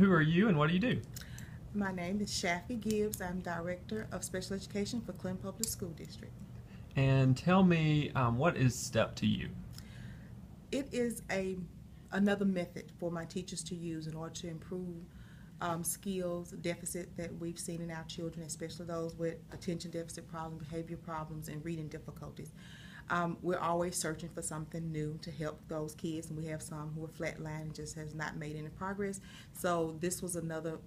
Who are you and what do you do? My name is Chaffie Gibbs. I'm Director of Special Education for Clinton Public School District. And tell me, what is STEP to you? It is another method for my teachers to use in order to improve skills deficit that we've seen in our children, especially those with attention deficit problems, behavior problems, and reading difficulties. We're always searching for something new to help those kids, and we have some who are flatline and just has not made any progress. So this was another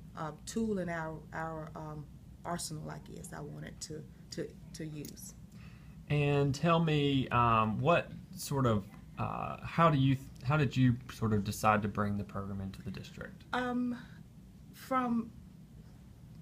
tool in our arsenal, I guess, I wanted to use. And tell me, what sort of how did you sort of decide to bring the program into the district? From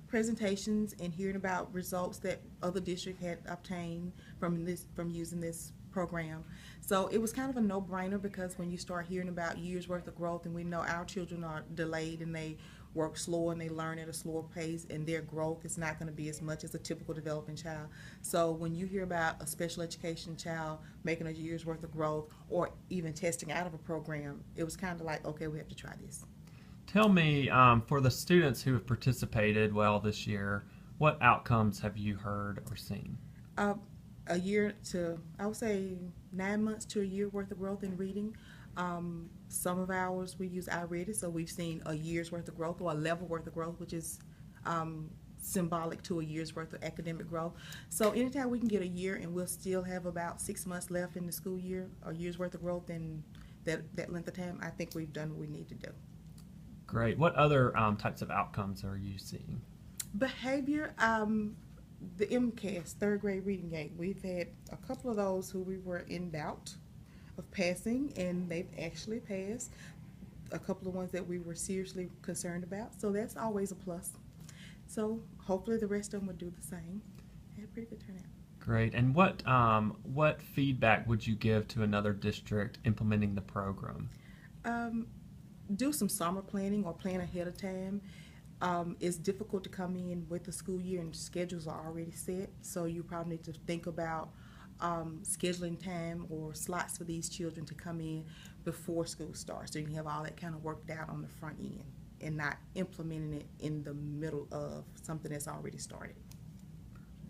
presentations and hearing about results that other districts had obtained from using this program. So it was kind of a no-brainer because when you start hearing about years worth of growth, and we know our children are delayed and they work slower and they learn at a slower pace, and their growth is not going to be as much as a typical developing child. So when you hear about a special education child making a year's worth of growth or even testing out of a program, it was kind of like, okay, we have to try this. Tell me, for the students who have participated well this year, what outcomes have you heard or seen? Uh, a year to, I would say, 9 months to a year worth of growth in reading. Some of ours we use iReady, so we've seen a year's worth of growth or a level worth of growth, which is symbolic to a year's worth of academic growth. So anytime we can get a year and we'll still have about 6 months left in the school year, a year's worth of growth in that length of time, I think we've done what we need to do. Great. What other types of outcomes are you seeing? Behavior, the MCAS, third grade reading gate, we've had a couple of those who we were in doubt of passing, and they've actually passed. A couple of ones that we were seriously concerned about, so that's always a plus. So hopefully the rest of them will do the same. Had a pretty good turnout. Great. And what feedback would you give to another district implementing the program? Um, do some summer planning or plan ahead of time. It's difficult to come in with the school year and schedules are already set, so you probably need to think about scheduling time or slots for these children to come in before school starts, so you can have all that kind of worked out on the front end and not implementing it in the middle of something that's already started.